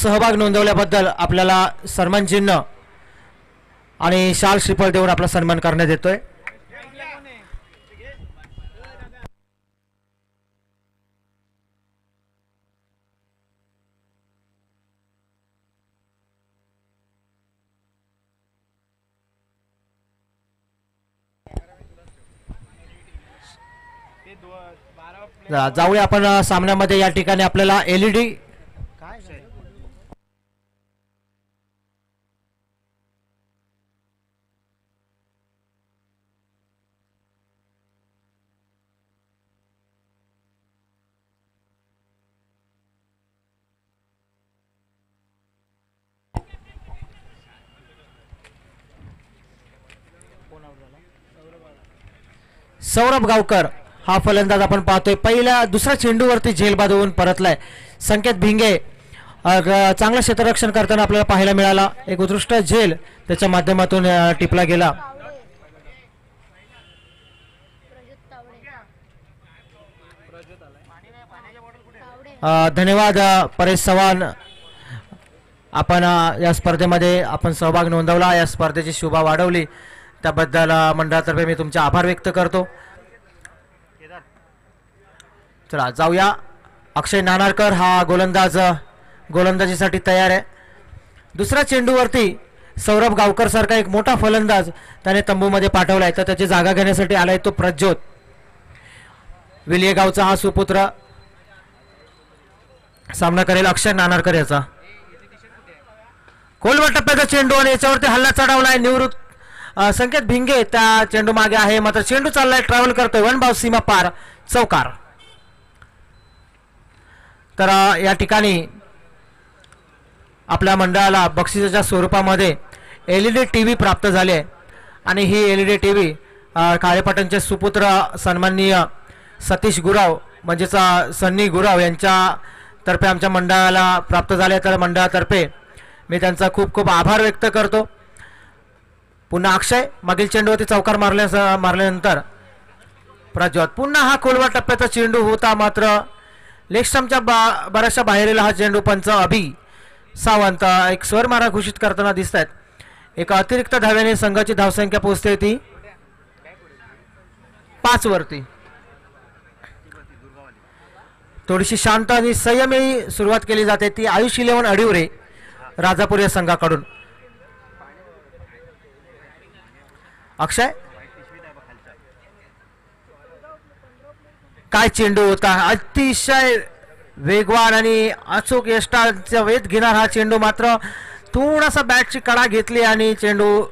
सहभाग नोंदवल्याबद्दल आपल्याला सन्मान चिन्ह आणि शाल श्रीफळ देऊन आपला सन्मान करण्यात येतोय। जाऊया आपण सामन्यामध्ये। या ठिकाणी आपल्याला एलईडी सौरभ गावकर हा फलंदाज आपण पाहतोय। पहिल्या दुसऱ्या चेंडूवरती झेलबाद होऊन परतलाय। संकेत भिंगे चांगलं क्षेत्ररक्षण करताना आपल्याला पाहायला मिळाला। एक उत्कृष्ट झेल त्याच्या माध्यमातून टिपला गेला। धन्यवाद परेश चव्हाण, आपण या स्पर्धेमध्ये आपण सहभाग नोंदवला, या स्पर्धेची शोभा वाढवली त्याबद्दल मंडळातर्फे मी तुमचे आभार व्यक्त करतो। चला जाऊया। अक्षय नानारकर हा गोलंदाजीसाठी तयार आहे। दुसऱ्या चेंडूवरती सौरभ गावकर सारखा एक मोठा फलंदाज त्याने तंबूमध्ये पाठवलाय, तर त्याची जागा घेण्यासाठी आलाय तो प्रज्योत विलियगावचा हा सुपुत्र सामना करेल अक्षय नानारकर याचा। खोलवर टप्प्याचा चेंडू आणि याच्यावरती हल्ला चढवलाय निवृत्त संकेत भिंगे त्या चेंडू मागे आहे, मात्र चेंडू चाललाय, ट्रॅव्हल करतोय, वन बाउंस सीमा पार, चौकार। तर या ठिकाणी आपल्या मंडळाला बक्षिसाच्या स्वरूपामध्ये एलईडी टीव्ही प्राप्त झाले आहे आणि ही एलईडी टीव्ही काळेपाटणचे सुपुत्र सन्माननीय सतीश गुराव म्हणजेच सन्नी गुराव यांच्या तर्फे आमच्या मंडळाला प्राप्त झाले। तर मंडळातर्फे मी त्यांचा खूप खूप आभार व्यक्त करतो। पुन्हा अक्षय मागील चेंडूवरती चौकार मारल्यानंतर प्रज्वत पुन्हा हा खोलवर टप्प्याचा चेंडू होता, मात्र लेग स्टंपच्या बऱ्याचशा बाहेरील हा चेंडू पंच अभि सावंत एक स्वर मारा घोषित करताना दिसत आहेत। एका अतिरिक्त धाव्याने संघाची धावसंख्या पोहोचते ती 5 वरती। थोडीशी शांत आणि संयमी सुरुवात केली जाते ती आयुष 11 अडिवरे राजापूर या संघाकडून। अक्षय काय चेंडू होता, अतिशय वेगवान आणि अचूक यष्टाचा वेध घेणार हा चेंडू, मात्र थोडासा बॅटची कडा घेतली आणि चेंडू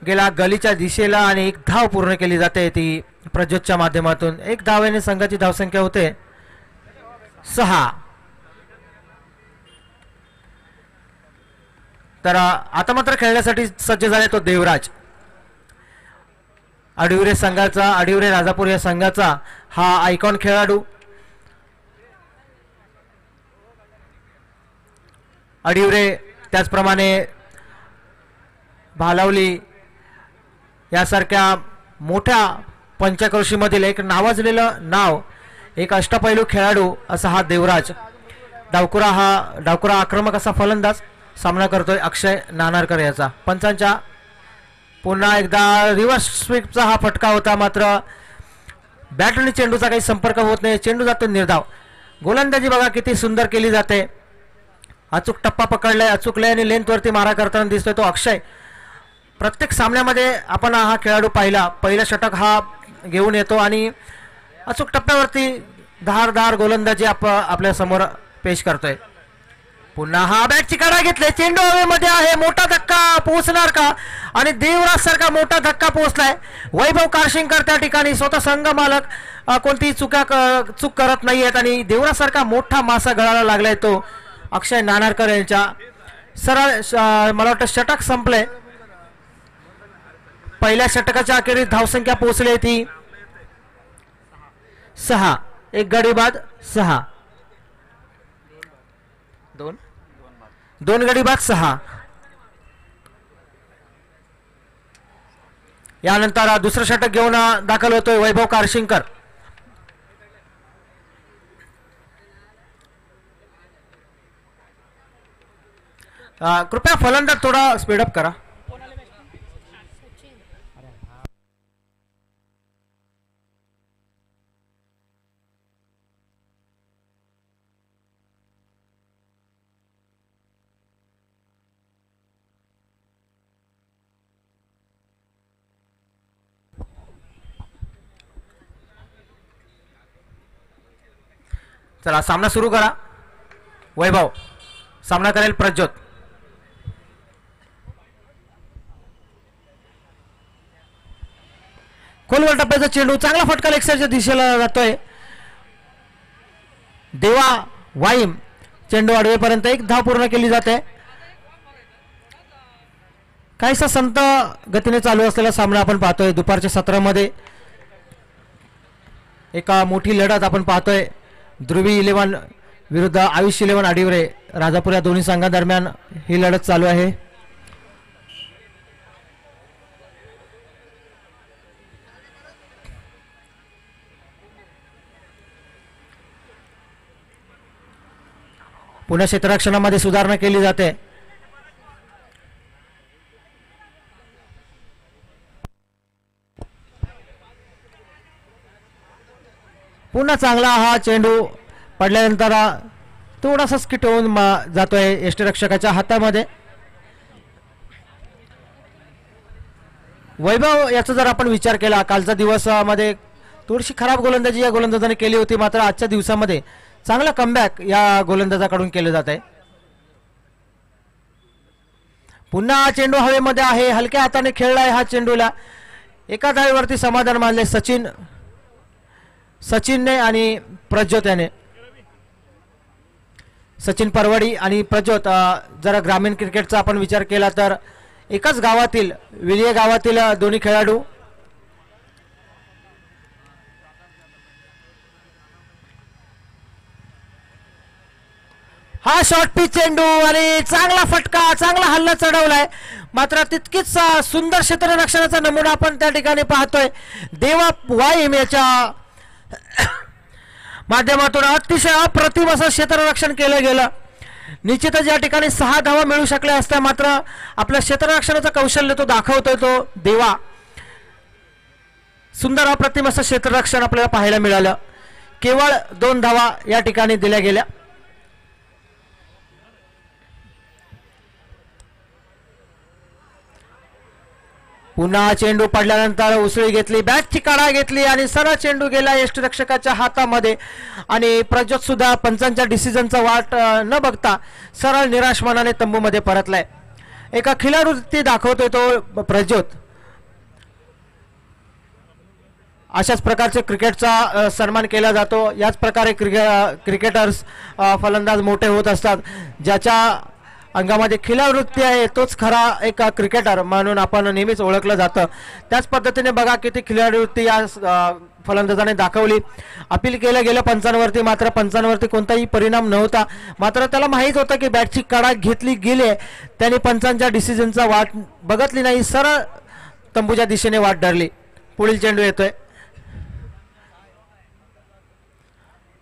गेला गलीच्या दिशेला आणि एक धाव पूर्ण केली जाते ती प्रज्योतच्या माध्यमातून। एक धावेने संघाची धावसंख्या होते 6। तर आता मात्र खेळण्यासाठी सज्ज झाले तो देवराज अडिवरे संघाचा, अडिवरे राजापूर या संघाचा हा आयकॉन खेळाडू। अडिवरे त्याचप्रमाणे भालावली यासारख्या मोठ्या पंचक्रोशीमधील एक नावाजलेलं नाव, एक अष्टपैलू खेळाडू असा हा देवराज। डावकुरा आक्रमक असा फलंदाज सामना करतोय अक्षय नानारकर याचा। पंचांच्या पुन्हा एकदा रिव्हर्स स्वीपचा हा फटका होता, मात्र बॅट आणि चेंडूचा काही संपर्क होत नाही, चेंडू जातो निर्धाव। गोलंदाजी बघा किती सुंदर केली जाते, अचूक टप्पा पकडलाय, अचूक लय आणि लेंथ वरती मारा करताना दिसतोय तो अक्षय। प्रत्येक सामन्यामध्ये आपण हा खेळाडू पाहिला, पहिला षटक हा घेऊन येतो आणि अचूक टप्प्यावरती धारदार गोलंदाजी आपल्या समोर पेश करतोय। पुन्हा हा बॅटची कडा घेतले, चेंडू हवेमध्ये आहे, मोठा धक्का पोहोचणार का, आणि देवराज सारखा मोठा धक्का पोहोचलाय। वैभव कारशिंगकर त्या ठिकाणी स्वतः संघ मालक कोणतीही चूक करत नाहीयेत आणि देवराज सारखा मोठा मासा गळाला लागलाय तो अक्षय नानारकर यांच्या। सरळ मला वाटतं षटक संपले, पहिल्या षटकाच्या अखेरीस धावसंख्या पोहोचली ती 6, एक गडी बाद 6, 2 गडी बाद 6। यानंतर दुसरं षटक घेऊन दाखल होतोय वैभव कारशिंगकर। कृपया फलंदाज थोडा स्पीडअप करा. चला सामना सुरू करा. वैभव सामना करेल प्रज्योत. खोलवर टप्प्याचा चेंडू चांगला फटका लेगसाईडच्या दिशेला जातोय. देवा वाईम चेंडू अडवेपर्यंत एक धाव पूर्ण केली जाते. काहीसा संत गतीने चालू असलेला सामना आपण पाहतोय. दुपारच्या सत्रामध्ये एका मोठी लढत आपण पाहतोय. ध्रुवी 11 विरुद्ध आयुष 11 आडिवरे राजापूर या दोन्ही संघांदरम्यान ही लढत चालू आहे. पुन्हा क्षेत्ररक्षणामध्ये सुधारणा केली जाते. पुन्हा चांगला हा चेंडू पडल्यानंतर थोडासा स्किट होऊन जातोय यष्टिरक्षकाच्या हातामध्ये. वैभव याचा जर आपण विचार केला, कालच्या दिवसामध्ये थोडीशी खराब गोलंदाजी या गोलंदाजाने केली होती, मात्र आजच्या दिवसामध्ये चांगला कमबॅक या गोलंदाजाकडून केले जात आहे. पुन्हा चेंडू हवेमध्ये आहे. हलक्या हाताने खेळलाय हा चेंडूला. एका धावेवरती समाधान मानले सचिनने आणि प्रज्योत याने. सचिन परवडी आणि प्रज्योत जरा ग्रामीण क्रिकेटचा आपण विचार केला तर एकाच गावातील विलिये गावातील दोन्ही खेळाडू. हा शॉर्ट पिच चेंडू आणि चांगला फटका, चांगला हल्ला चढवलाय. मात्र तितकीच सुंदर क्षेत्ररक्षणाचा नमुना आपण त्या ठिकाणी पाहतोय. देवा वाईम याच्या माध्यमातून अतिशय अप्रतिम असं क्षेत्ररक्षण केलं गेलं. निश्चितच या ठिकाणी 6 धावा मिळू शकल्या असत्या, मात्र आपल्या क्षेत्ररक्षणाचं कौशल्य तो दाखवतोय तो देवा. सुंदर अप्रतिम असं क्षेत्ररक्षण आपल्याला पाहायला मिळालं. केवळ 2 धावा या ठिकाणी दिल्या गेल्या. पुन्हा चेंडू पडल्यानंतर उसळी घेतली, बॅटची काढा घेतली आणि सरळ चेंडू गेला यष्टिरक्षकाच्या हातामध्ये. आणि प्रज्योत सुद्धा पंचांच्या डिसिजनचा वाट न बघता सरळ निराश मनाने तंबूमध्ये परतलाय. एका खिलाडूवृत्ती दाखवतोय तो प्रज्योत. अशाच प्रकारचे क्रिकेटचा सन्मान केला जातो. याच प्रकारे क्रिकेटर्स फलंदाज मोठे होत असतात. ज्याच्या अंगामध्ये खिलावृत्ती आहे तोच खरा एक क्रिकेटर म्हणून आपण नेहमीच ओळखलं जातं. त्याच पद्धतीने बघा किती खिलाडूवृत्ती या फलंदाजाने दाखवली. अपील केलं गेलं पंचांवरती, मात्र पंचांवरती कोणताही परिणाम नव्हता. मात्र त्याला माहीत होतं की बॅटची काढा घेतली गेली. त्यांनी पंचांच्या डिसिजनचा वाट बघतली नाही, सरळ तंबूच्या दिशेने वाट धरली. पुढील चेंडू येतोय.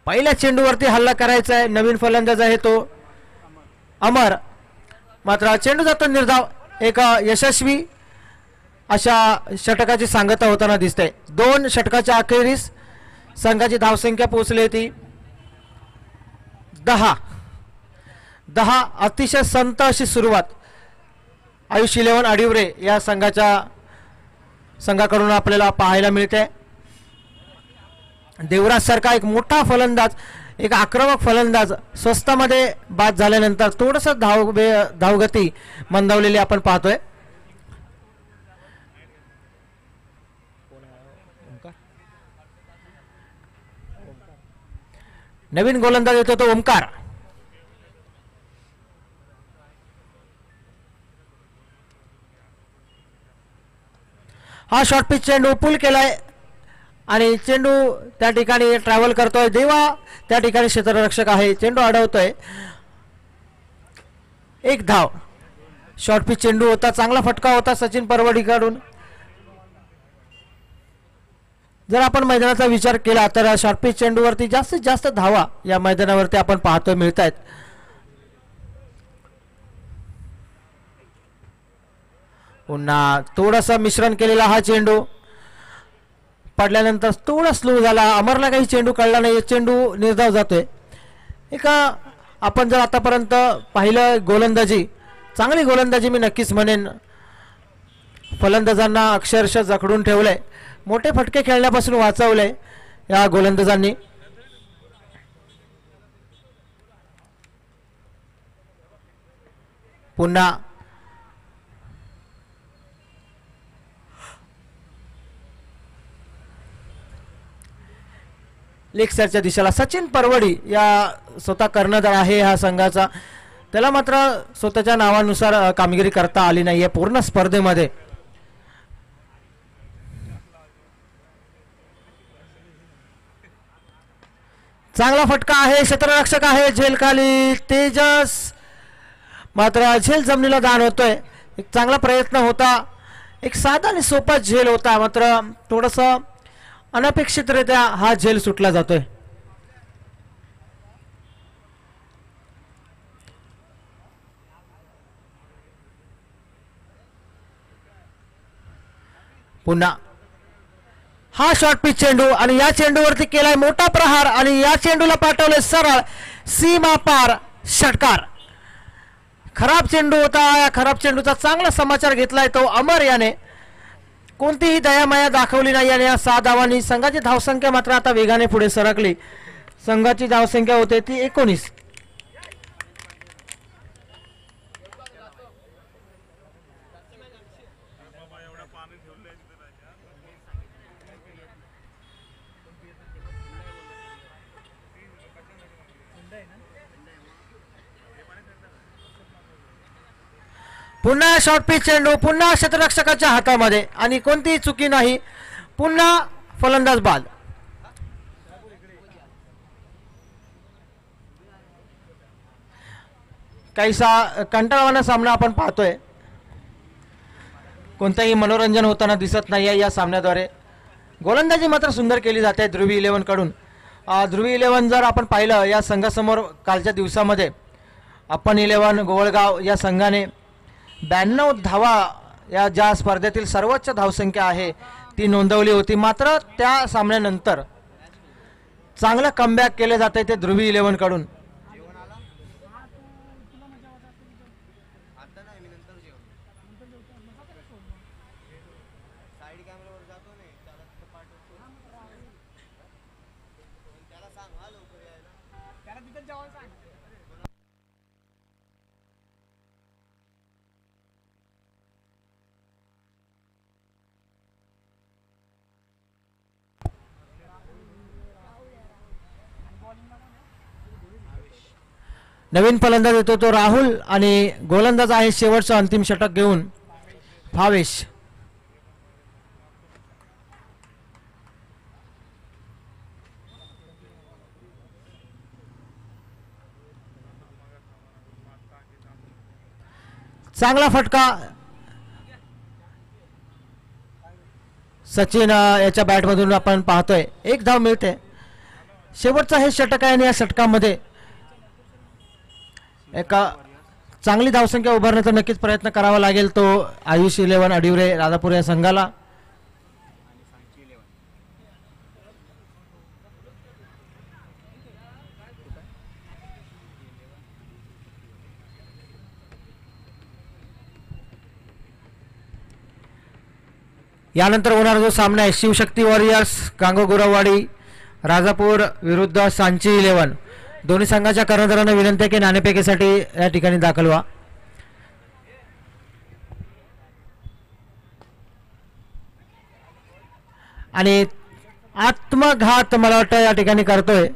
पहिल्या चेंडूवरती हल्ला करायचा आहे. नवीन फलंदाज आहे तो अमर. मात्र चेंडू जातो निर्धाव. एक यशस्वी अशा षटकाची सांगता होताना दिसते. 2 षटकाच्या अखेरीस संघाची धावसंख्या पोहोचली होती 10. अतिशय संत अशी सुरुवात आयुष 11 आडिवरे या संघाकडून आपल्याला पाहायला मिळते. देवराज सारखा एक मोठा फलंदाज, एक आक्रमक फलंदाज स्वस्तामध्ये बाद झाल्यानंतर थोडंसं धावगती मंदावलेली आपण पाहतोय. नवीन गोलंदाज येतो तो ओमकार. हा शॉर्ट पिच चेंडू पुल केलाय आणि चेंडू त्या ठिकाणी ट्रॅव्हल करतोय. देवा त्या ठिकाणी क्षेत्ररक्षक आहे. चेंडू अडवतोय. 1 धाव. शॉर्ट पिच चेंडू होता, चांगला फटका होता सचिन परवडीकडून. जर आपण मैदानाचा विचार केला तर शॉर्ट पिच चेंडूवरती जास्तीत जास्त धावा या मैदानावरती आपण पाहतोय मिळत आहेत. पुन्हा थोडंसं मिश्रण केलेला हा चेंडू पडल्यानंतर थोडा स्लो झाला. अमरला काही चेंडू कळला नाही. चेंडू निर्धाव जातोय. आपण जर आतापर्यंत पाहिलं गोलंदाजी, चांगली गोलंदाजी मी नक्कीच म्हणेन. फलंदाजांना अक्षरशः जखडून ठेवलंय. मोठे फटके खेळण्यापासून वाचवलंय या गोलंदाजांनी. पुन्हा लेग साईडच्या दिशेला सचिन परवडी या स्वतः कर्णधार आहे ह्या संघाचा. त्याला मात्र स्वतःच्या नावानुसार कामगिरी करता आली नाहीये पूर्ण स्पर्धेमध्ये. चांगला फटका आहे. क्षेत्ररक्षक आहे झेल खाली. तेजस मात्र झेल जमिनीला दान होतोय. एक चांगला प्रयत्न होता. एक साधा आणि सोपा झेल होता, मात्र थोडंसं अनपेक्षितरित्या हा झेल सुटला जातोय. पुन्हा हा शॉर्ट पिच चेंडू आणि या चेंडूवरती केलाय मोठा प्रहार आणि या चेंडूला पाठवले सरळ सीमा पार षटकार. खराब चेंडू होता. या खराब चेंडूचा चांगला समाचार घेतलाय तो अमर याने. कोणतीही दयामाया दाखवली नाही आणि या 6 धावांनी संघाची धावसंख्या मात्र आता वेगाने पुढे सरकली. संघाची धावसंख्या होते ती 19. पुन्हा शॉर्ट पिच चेंडू, पुन्हा क्षेत्ररक्षकाच्या हातामध्ये आणि कोणतीही चुकी नाही. पुन्हा फलंदाज बाद. काहीसा कंटाळवाणा सामना आपण पाहतोय. कोणतंही मनोरंजन होताना दिसत नाही या सामन्याद्वारे. गोलंदाजी मात्र सुंदर केली जाते ध्रुवी 11 कडून. ध्रुवी 11 जर आपण पाहिलं या संघासमोर कालच्या दिवसामध्ये अपन 11 गोवळगाव या संघाने 92 धावा या ज्या स्पर्धेतील सर्वोच्च धावसंख्या आहे ती नोंदवली होती. मात्र त्या सामन्यानंतर चांगलं कमबॅक केले जाते ते ध्रुवी 11 कडून. नवीन फलंदाज येतो तो राहुल आणि गोलंदाज आहे शेवटचं अंतिम षटक घेऊन भावेश. चांगला फटका सचिन याच्या बॅटमधून आपण पाहतोय. 1 धाव मिळते. शेवटचं हे षटक आहे आणि या षटकामध्ये एका चांगली धावसंख्या उभारण्याचा नक्कीच प्रयत्न करावा लागेल तो आयुष 11 अडिवरे राजापूर या संघाला. यानंतर होणारा जो सामना आहे शिवशक्ती वॉरियर्स गांगोगोरावाडी राजापूर विरुद्ध सांची 11. दोन्ही संघाच्या कर्णधारांना विनंती आहे की नाणेफेकीसाठी या ठिकाणी दाखल व्हा. आणि आत्मघात मला वाटतं या ठिकाणी करतोय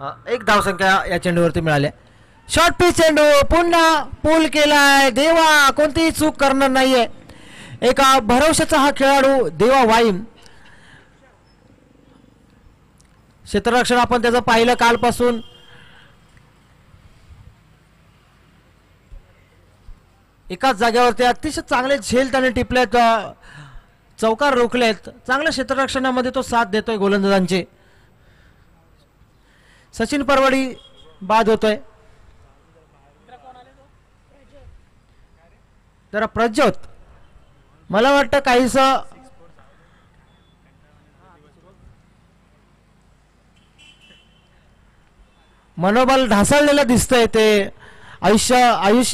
एक धावसंख्या या चेंडूवरती मिळाली. शॉर्ट पिच चेंडू पुन्हा पूल केलाय. देवा कोणतीही चूक करणार नाहीये. एका भरवशाचा हा खेळाडू देवा वाईम. क्षेत्ररक्षण आपण त्याचं पाहिलं कालपासून. एकाच जागेवरती अतिशय चांगले झेल त्याने टिपलेत, चौकार रोखलेत. चांगल्या क्षेत्ररक्षणामध्ये तो साथ देतोय गोलंदाजांचे. सचिन परवडी बाद होतोय. जरा प्रज्योत मला वाटतं काहीस मनोबल ढासळलेलं दिसतंय ते आयुष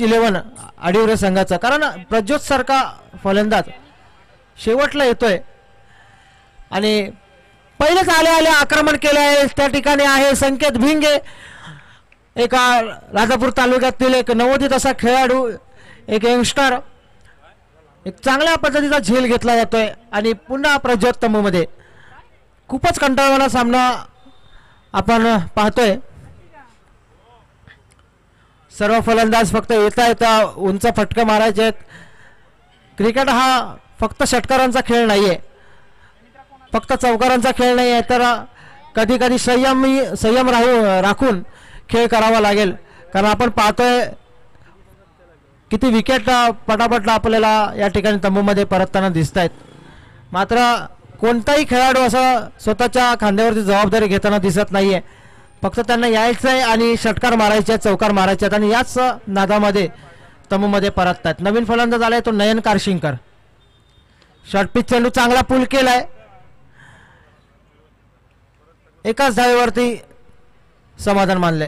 11 आडिवरे संघाचा. कारण प्रज्योत सारखा फलंदाज शेवटला येतोय आणि पहिलेच आले आक्रमण केले आहे. त्या ठिकाणी आहे संकेत भिंगे, एका राजापूर तालुक्यातील एक नवोदित असा खेळाडू, एक यंगस्टर. एक चांगल्या पद्धतीचा झेल घेतला जातोय आणि पुन्हा प्रज्योत तंबूमध्ये खूपच कंटाळवाणा सामना आपण पाहतोय. सर्व फलंदाज फक्त येता उंच फटके मारायचे आहेत. क्रिकेट हा फक्त षटकारांचा खेळ नाहीये, फक्त चौकारांचा खेळ नाही आहे. तर कधी कधी संयम राखून खेळ करावा लागेल. कारण आपण पाहतोय किती विकेट पटापट आपल्याला या ठिकाणी तंबूमध्ये परतताना दिसत आहेत. मात्र कोणताही खेळाडू असं स्वतःच्या खांद्यावरती जबाबदारी घेताना दिसत नाहीये. फक्त त्यांना यायचं आहे आणि षटकार मारायचे, चौकार मारायचे आणि याच नादामध्ये तंबूमध्ये परततात. नवीन फलंदाज आलाय तो नयन कारशिंकर. शॉर्ट पिच चेंडू चांगला पूल केलाय. एकाच धावेवरती समाधान मानले.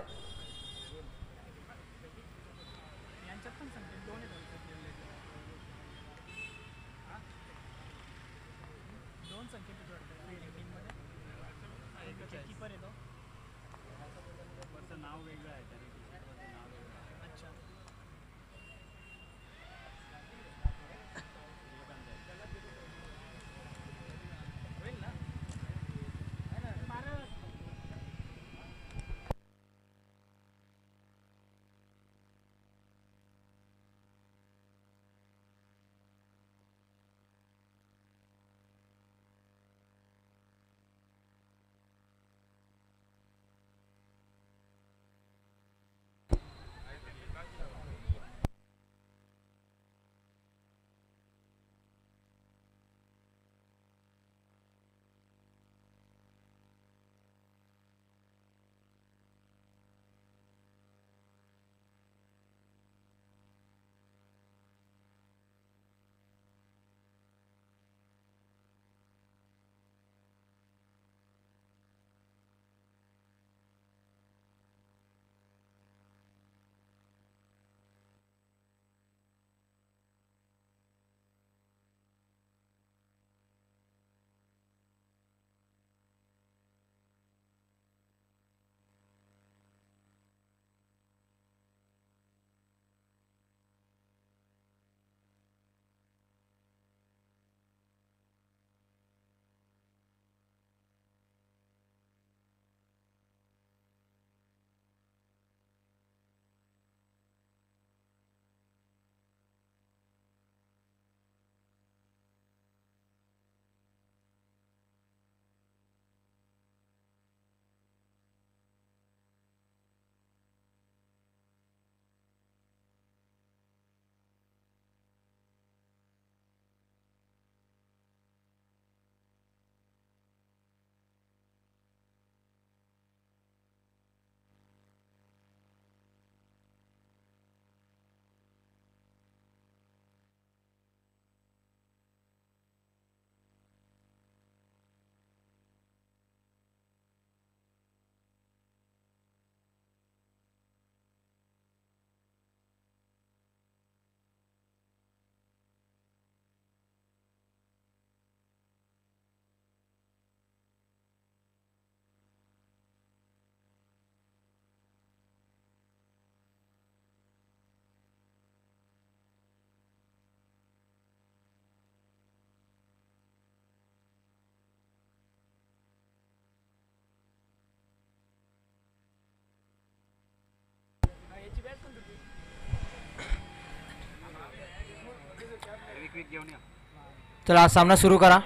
चला सामना सुरू करा.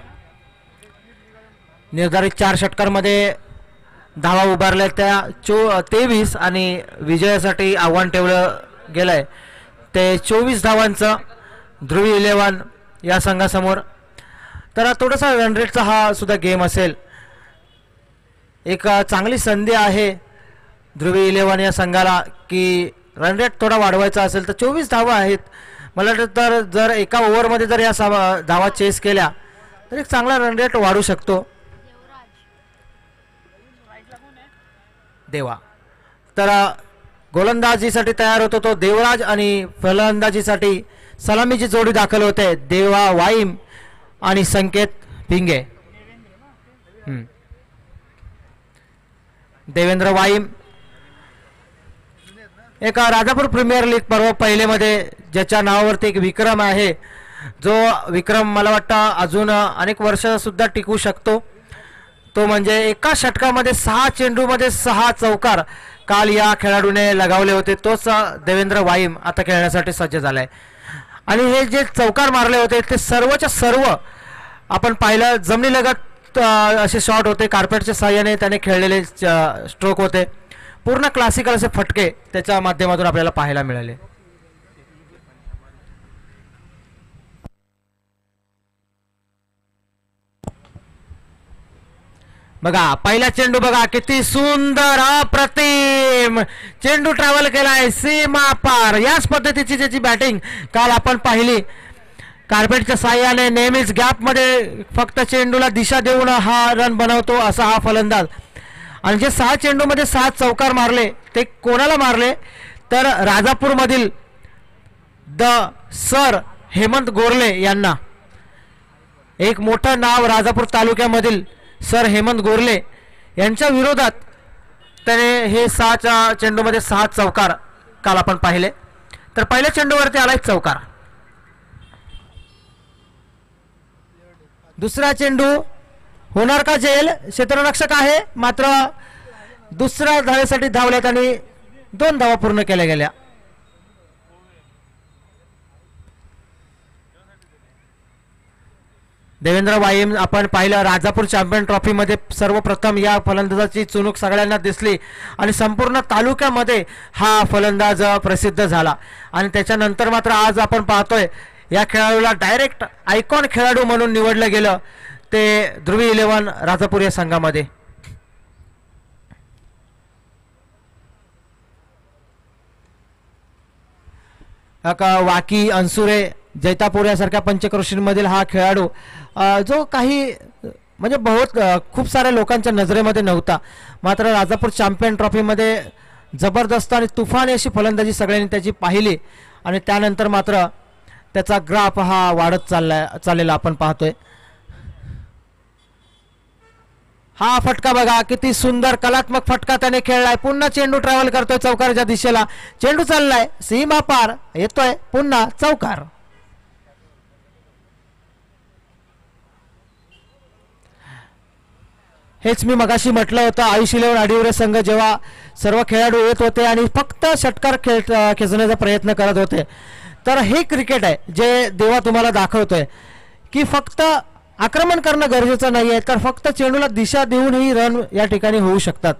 निर्धारित 4 षटकांमध्ये धावा उभारल्या त्या 23 आणि विजयासाठी आव्हान ठेवलं गेलंय ते 24 धावांचं ध्रुवी 11 या संघासमोर. तर थोडासा रन रेटचा हा सुद्धा गेम असेल. एक चांगली संधी आहे ध्रुवी 11 या संघाला की रन रेट थोडा वाढवायचा असेल तर 24 धावा आहेत. मला वाटतं तर जर एका ओव्हरमध्ये जर या धावा चेस केल्या तर एक चांगला रन रेट वाढू शकतो. देवा तर गोलंदाजीसाठी तयार होतो तो देवराज आणि फलंदाजीसाठी सलामीची जोडी दाखल होते देवा वाईम आणि संकेत भिंगे. देवेंद्र वाईम एका राजापूर प्रीमियर लीग पर्व पहिलेमध्ये ज्याच्या नावावरती एक विक्रम आहे जो विक्रम मला वाटतं अजून अनेक वर्ष सुद्धा टिकू शकतो. तो म्हणजे एका षटकामध्ये 6 चेंडूमध्ये 6 चौकार काल या खेळाडूने लगावले होते. तोच देवेंद्र वाईम आता खेळण्यासाठी सज्ज झालाय. आणि हे जे चौकार मारले होते ते सर्वच्या सर्व आपण पाहिलं जमिनीलगत असे शॉट होते. कार्पेटच्या साहाय्याने त्याने खेळलेले स्ट्रोक होते. पूर्ण क्लासिकल असे फटके त्याच्या माध्यमातून आपल्याला पाहायला मिळाले. बघा पहिला चेंडू बघा किती सुंदर अप्रतिम चेंडू ट्रॅव्हल केलाय सीमा पार. याच पद्धतीची ज्याची बॅटिंग काल आपण पाहिली. कार्पेटच्या साह्याने नेहमीच गॅपमध्ये फक्त चेंडूला दिशा देऊन हा रन बनवतो असा हा फलंदाज. आणि जे 6 चेंडूमध्ये 6 चौकार मारले ते कोणाला मारले तर राजापूरमधील द सर हेमंत गोरले यांना. एक मोठं नाव राजापूर तालुक्यामधील सर हेमंत गोरले यांच्या विरोधात त्याने हे 6 चेंडूमध्ये 6 चौकार काल आपण पाहिले. तर पहिल्या चेंडूवरती आलाय चौकार. दुसरा चेंडू होणार का जेल. क्षेत्ररक्षक आहे मात्र दुसऱ्या धावेसाठी धावल्यात आणि 2 धावा पूर्ण केल्या गेल्या. देवेंद्र वाईम आपण पाहिलं राजापूर चॅम्पियन ट्रॉफीमध्ये सर्वप्रथम या फलंदाजाची चुणूक सगळ्यांना दिसली आणि संपूर्ण तालुक्यामध्ये हा फलंदाज प्रसिद्ध झाला. आणि त्याच्यानंतर मात्र आज आपण पाहतोय या खेळाडूला डायरेक्ट आयकॉन खेळाडू म्हणून निवडलं गेलं ते ध्रुवी 11 राजापूर या संघामध्ये. वाकी अनसुरे जैतापूर यासारख्या पंचक्रोशींमधील हा खेळाडू जो काही म्हणजे खूप साऱ्या लोकांच्या नजरेमध्ये नव्हता मात्र राजापूर चॅम्पियन ट्रॉफीमध्ये जबरदस्त आणि तुफानी अशी फलंदाजी सगळ्यांनी त्याची पाहिली आणि त्यानंतर मात्र त्याचा ग्राफ हा वाढत चाललेला आपण पाहतोय. हा फटका बघा किती सुंदर कलात्मक फटका त्याने खेळलाय. पुन्हा चेंडू ट्रॅव्हल करतोय चौकाराच्या दिशेला. चेंडू चाललाय सीमा पार येतोय पुन्हा चौकार. हेच मी मगाशी म्हटलं होतं आयुष 11 आडिवरे संघ जेव्हा सर्व खेळाडू येत होते आणि फक्त षटकार खेचण्याचा प्रयत्न करत होते तर हे क्रिकेट आहे जे देवा तुम्हाला दाखवतोय की फक्त आक्रमण करणं गरजेचं नाहीये तर फक्त चेंडूला दिशा देऊनही रन या ठिकाणी होऊ शकतात.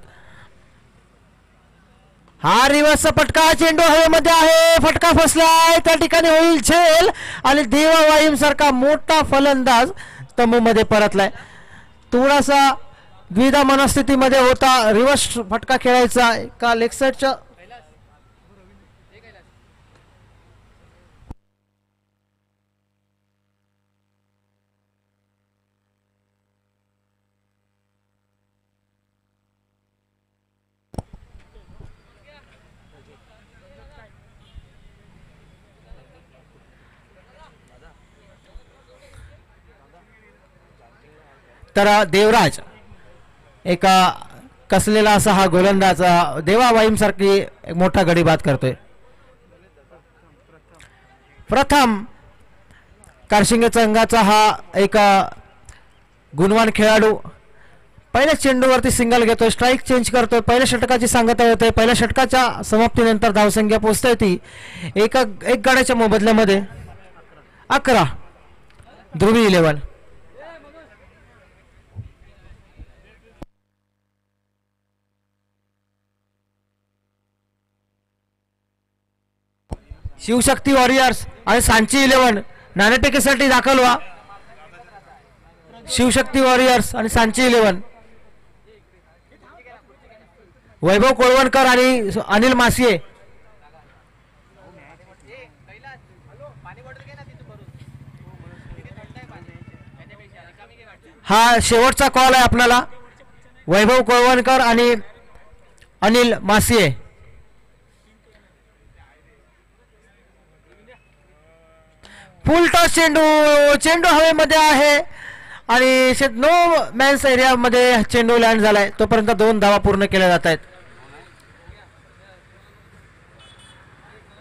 हा रिवर्सचा फटका चेंडू हवेमध्ये आहे. फटका फसलाय त्या ठिकाणी होईल झेल आणि देवा वाईम सारखा मोठा फलंदाज तंबूमध्ये परतलाय. थोडासा द्विधा मनस्थितीमध्ये होता. रिवर्स फटका खेळायचा का लेग साइडच्या तर देवराज एका कसलेला असा हा गोलंदाज देवा वाईम सारखी मोठा गडी बाद करतोय. प्रथम कारशिंगे संघाचा हा एक गुणवान खेळाडू पहिल्या चेंडूवरती सिंगल घेतोय. स्ट्राईक चेंज करतोय. पहिल्या षटकाची सांगता होते. पहिल्या षटकाच्या समाप्तीनंतर धावसंख्या पोहोचते ती एक गड्याच्या मोबदल्यामध्ये 11. ध्रुवी 11. शिवशक्ती वॉरियर्स आणि सांची 11 नाणेफेकीसाठी दाखल व्हा. शिवशक्ती वॉरियर्स आणि सांची 11. वैभव कोळवणकर आणि अनिल मासिये. हा शेवटचा कॉल आहे आपल्याला. वैभव कोळवणकर आणि अनिल मासिये. फुल टॉस चेंडू. चेंडू हवेमध्ये आहे आणि नो मॅन्स एरियामध्ये चेंडू लँड झालाय. तोपर्यंत 2 धावा पूर्ण केल्या जात आहेत.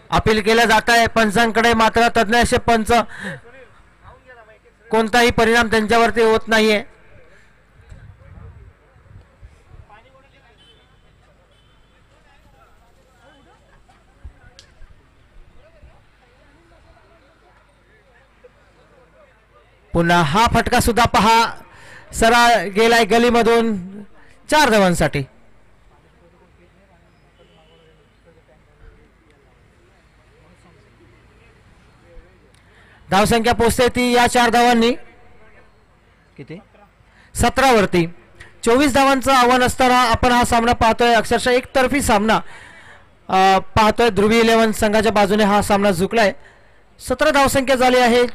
अपील केलं जात आहे पंचांकडे, मात्र तज्ञ असे पंच कोणताही परिणाम त्यांच्यावरती होत नाहीये. पुन्हा हा फटका सुद्धा पहा, सरळ गेलाय गलीमधून 4 धावांसाठी. धावसंख्या पोहोचते ती या 4 धावांनी किती 17 वरती. 24 धावांचं आव्हान असताना आपण हा सामना पाहतोय. अक्षरशः एकतर्फी सामना पाहतोय. ध्रुवी 11 संघाच्या बाजूने हा सामना झुकलाय. 17 धावसंख्या झाली आहे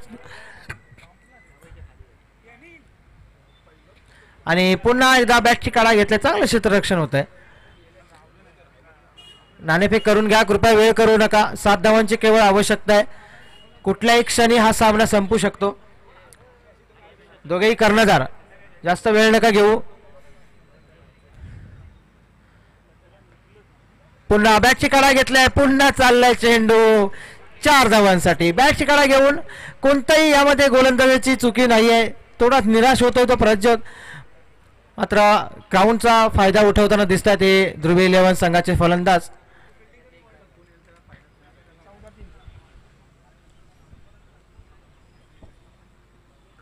आणि पुन्हा एकदा बॅटची काढा घेतलाय. चांगलं क्षेत्ररक्षण होत आहे. नाणेफेक करून घ्या कृपया, वेळ करू नका. 7 धावांची केवळ आवश्यकता आहे. कुठल्याही क्षणी हा सामना संपू शकतो. दोघेही कर्णधार जास्त वेळ नका घेऊ. पुन्हा बॅटची काढा घेतलाय. पुन्हा चाललाय चेंडू 4 धावांसाठी. बॅटची काढा घेऊन कोणताही यामध्ये गोलंदाजाची चुकी नाहीये. थोडा निराश होतोय तो प्रज्योत, मात्र ग्राउंडचा फायदा उठवताना दिसतात हे ध्रुवी 11 संघाचे फलंदाज.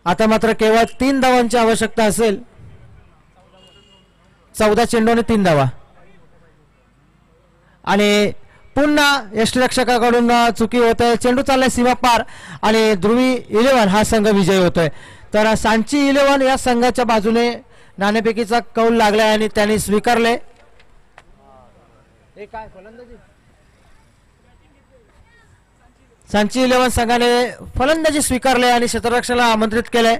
आता मात्र केवळ 3 धावांची आवश्यकता असेल. 14 चेंडूने 3 धावा आणि पुन्हा यष्टिरक्षकाकडून चुकी होत आहे. चेंडू चाललाय सीमा पार आणि ध्रुवी 11 हा संघ विजयी होतोय. तर सांची 11 या संघाच्या बाजूने नाणेफेकीचा कौल लागलाय आणि त्यांनी स्वीकारले. सांची 11 संघाने फलंदाजी स्वीकारले आणि क्षेत्ररक्षणाला आमंत्रित केले.